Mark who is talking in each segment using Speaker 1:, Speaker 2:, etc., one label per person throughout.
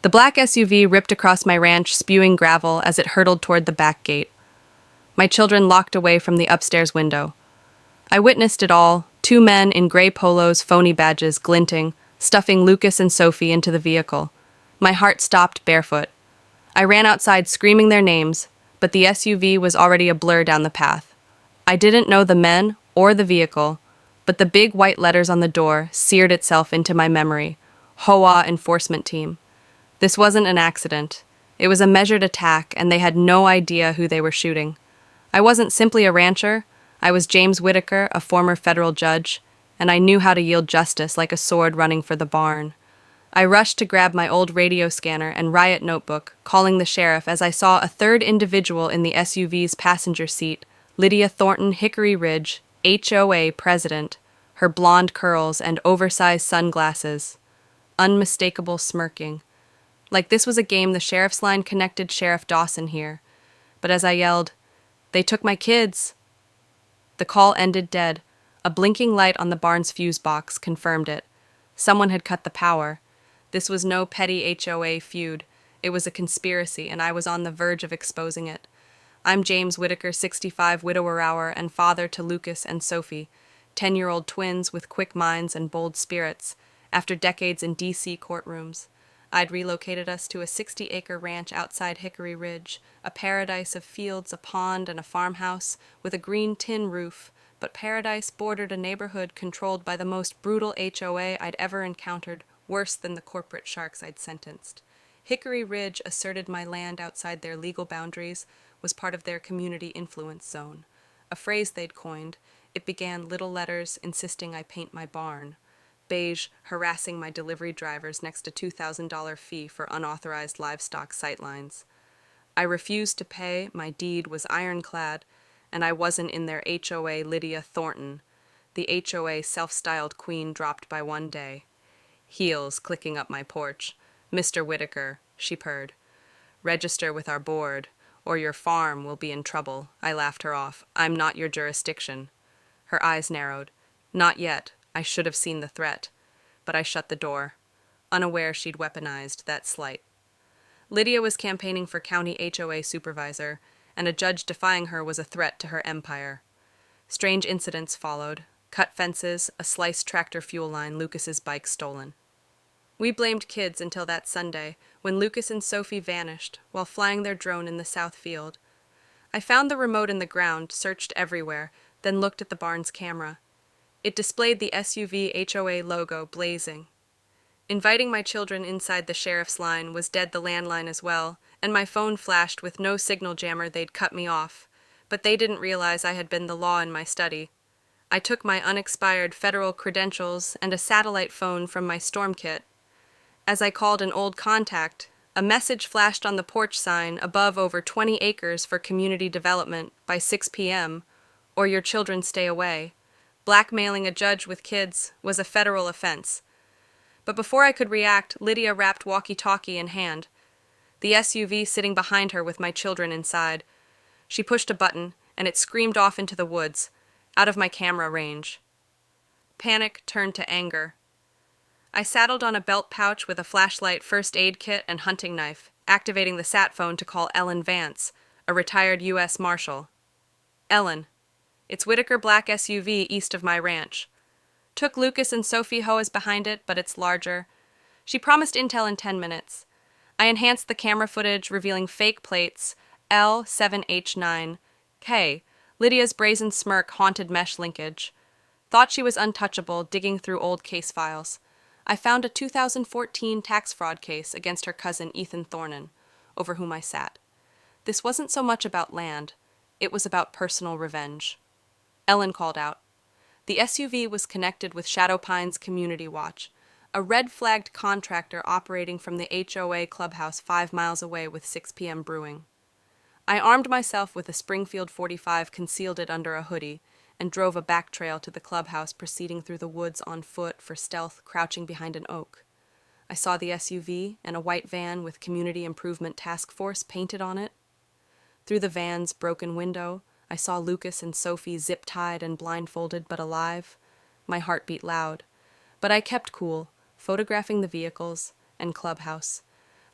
Speaker 1: The black SUV ripped across my ranch, spewing gravel as it hurtled toward the back gate. My children locked away from the upstairs window. I witnessed it all, two men in gray polos, phony badges, glinting, stuffing Lucas and Sophie into the vehicle. My heart stopped barefoot. I ran outside screaming their names, but the SUV was already a blur down the path. I didn't know the men or the vehicle, but the big white letters on the door seared itself into my memory. HOA Enforcement Team. This wasn't an accident. It was a measured attack, and they had no idea who they were shooting. I wasn't simply a rancher. I was James Whitaker, a former federal judge, and I knew how to yield justice like a sword running for the barn. I rushed to grab my old radio scanner and riot notebook, calling the sheriff as I saw a third individual in the SUV's passenger seat, Lydia Thornton Hickory Ridge, HOA president, her blonde curls and oversized sunglasses. Unmistakable smirking. Like this was a game the sheriff's line connected Sheriff Dawson here. But as I yelled, "They took my kids!" The call ended dead. A blinking light on the barn's fuse box confirmed it. Someone had cut the power. This was no petty HOA feud. It was a conspiracy, and I was on the verge of exposing it. I'm James Whitaker, 65, widower hour, and father to Lucas and Sophie, 10-year-old twins with quick minds and bold spirits. After decades in D.C. courtrooms, I'd relocated us to a 60-acre ranch outside Hickory Ridge, a paradise of fields, a pond, and a farmhouse with a green tin roof, but paradise bordered a neighborhood controlled by the most brutal HOA I'd ever encountered, worse than the corporate sharks I'd sentenced. Hickory Ridge asserted my land outside their legal boundaries was part of their community influence zone. A phrase they'd coined, it began little letters insisting I paint my barn. Beige, harassing my delivery drivers next to $2,000 fee for unauthorized livestock sightlines. I refused to pay, my deed was ironclad, and I wasn't in their HOA Lydia Thornton, the HOA self-styled queen dropped by one day. Heels clicking up my porch. "Mr. Whitaker," she purred. "Register with our board, or your farm will be in trouble." I laughed her off. "I'm not your jurisdiction." Her eyes narrowed. Not yet. I should have seen the threat. But I shut the door, unaware she'd weaponized that slight. Lydia was campaigning for county HOA supervisor, and a judge defying her was a threat to her empire. Strange incidents followed. Cut fences, a sliced tractor fuel line, Lucas's bike stolen. We blamed kids until that Sunday, when Lucas and Sophie vanished while flying their drone in the south field. I found the remote in the ground, searched everywhere, then looked at the barn's camera. It displayed the SUV HOA logo blazing. Inviting my children inside the sheriff's line was dead the landline as well, and my phone flashed with no signal jammer they'd cut me off. But they didn't realize I had been the law in my study. I took my unexpired federal credentials and a satellite phone from my storm kit. As I called an old contact, a message flashed on the porch sign above over 20 acres for community development by 6 p.m., or your children stay away. Blackmailing a judge with kids was a federal offense. But before I could react, Lydia wrapped walkie-talkie in hand, the SUV sitting behind her with my children inside. She pushed a button, and it screamed off into the woods, out of my camera range. Panic turned to anger. I saddled on a belt pouch with a flashlight, first aid kit, and hunting knife, activating the sat phone to call Ellen Vance, a retired U.S. Marshal. "Ellen, it's Whitaker black SUV east of my ranch. Took Lucas and Sophie HOAs behind it, but it's larger. She promised intel in 10 minutes. I enhanced the camera footage, revealing fake plates, L7H9K. Lydia's brazen smirk haunted mesh linkage. Thought she was untouchable, digging through old case files. I found a 2014 tax fraud case against her cousin Ethan Thornton, over whom I sat. This wasn't so much about land. It was about personal revenge. Ellen called out. The SUV was connected with Shadow Pines Community Watch, a red-flagged contractor operating from the HOA clubhouse 5 miles away with 6 p.m. brewing. I armed myself with a Springfield .45, concealed it under a hoodie, and drove a back trail to the clubhouse, proceeding through the woods on foot for stealth, crouching behind an oak. I saw the SUV and a white van with Community Improvement Task Force painted on it. Through the van's broken window, I saw Lucas and Sophie zip-tied and blindfolded but alive. My heart beat loud. But I kept cool, photographing the vehicles and clubhouse.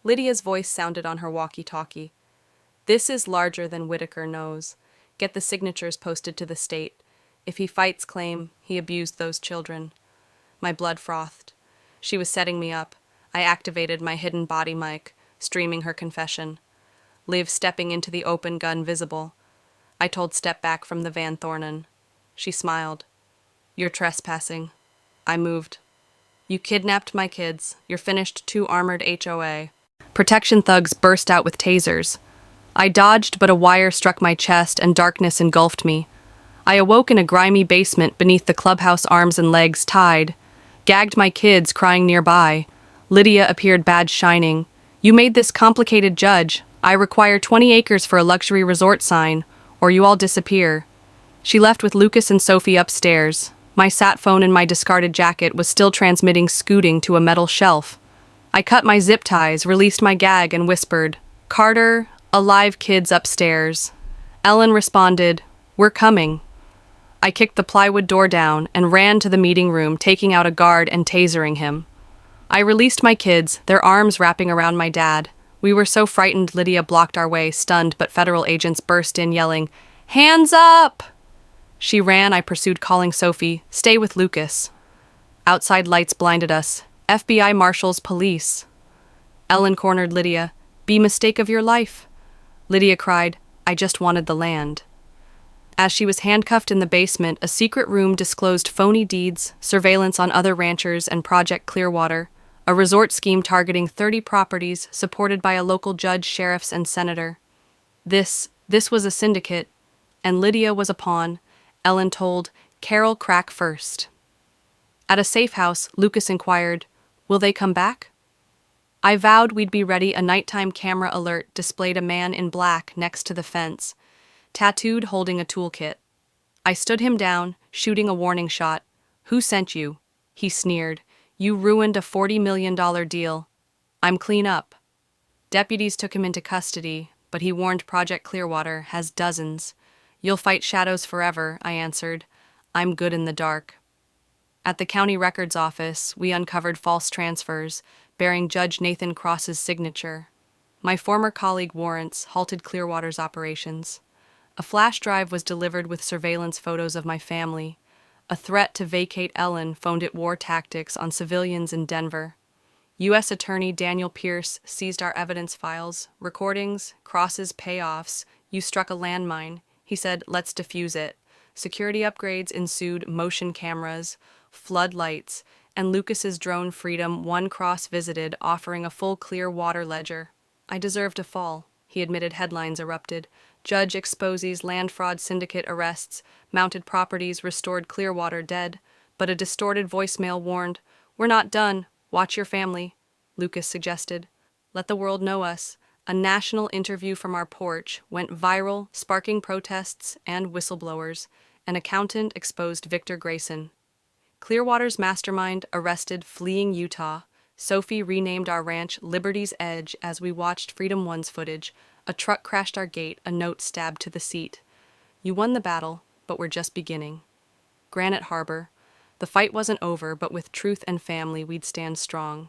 Speaker 1: Lydia's voice sounded on her walkie-talkie. This is larger than Whitaker knows. Get the signatures posted to the state. If he fights claim he abused those children. My blood frothed. She was setting me up. I activated my hidden body mic, streaming her confession. Liv stepping into the open, gun visible. I told step back from the Van Thornen. She smiled. You're trespassing. I moved. You kidnapped my kids. You're finished 2 armored HOA. Protection thugs burst out with tasers. I dodged, but a wire struck my chest and darkness engulfed me. I awoke in a grimy basement beneath the clubhouse, arms and legs tied. Gagged my kids crying nearby. Lydia appeared, badge shining. You made this complicated, Judge. I require 20 acres for a luxury resort sign, or you all disappear. She left with Lucas and Sophie upstairs. My sat phone in my discarded jacket was still transmitting, scooting to a metal shelf. I cut my zip ties, released my gag, and whispered, Carter, alive kids upstairs. Ellen responded, We're coming. I kicked the plywood door down and ran to the meeting room, taking out a guard and tasering him. I released my kids, their arms wrapping around my dad. We were so frightened Lydia blocked our way, stunned, but federal agents burst in yelling, Hands up! She ran, I pursued, calling Sophie, Stay with Lucas. Outside lights blinded us. FBI marshals, police. Ellen cornered Lydia. Be mistake of your life. Lydia cried, I just wanted the land. As she was handcuffed in the basement, a secret room disclosed phony deeds, surveillance on other ranchers and Project Clearwater, a resort scheme targeting 30 properties supported by a local judge, sheriffs, and senator. This was a syndicate, and Lydia was a pawn, Ellen told. Carol, crack first. At a safe house, Lucas inquired, Will they come back? I vowed we'd be ready. A nighttime camera alert displayed a man in black next to the fence, tattooed, holding a toolkit. I stood him down, shooting a warning shot. Who sent you? He sneered. You ruined a $40 million deal. I'm clean up. Deputies took him into custody, but he warned Project Clearwater has dozens. You'll fight shadows forever, I answered. I'm good in the dark. At the county records office, we uncovered false transfers bearing Judge Nathan Cross's signature. My former colleague warrants halted Clearwater's operations. A flash drive was delivered with surveillance photos of my family. A threat to vacate Ellen phoned it war tactics on civilians in Denver. U.S. Attorney Daniel Pierce seized our evidence files, recordings, Cross's payoffs. You struck a landmine. He said, let's defuse it. Security upgrades ensued, motion cameras, floodlights, and Lucas's drone Freedom 1 Cross visited, offering a full Clearwater ledger. I deserved a fall, he admitted. Headlines erupted. Judge exposes land fraud syndicate arrests, mounted properties restored, Clearwater dead. But a distorted voicemail warned, We're not done. Watch your family, Lucas suggested. Let the world know us. A national interview from our porch went viral, sparking protests and whistleblowers. An accountant exposed Victor Grayson. Clearwater's mastermind arrested, fleeing Utah. Sophie renamed our ranch Liberty's Edge as we watched Freedom 1's footage. A truck crashed our gate, a note stabbed to the seat. You won the battle, but we're just beginning. Granite Harbor. The fight wasn't over, but with truth and family we'd stand strong.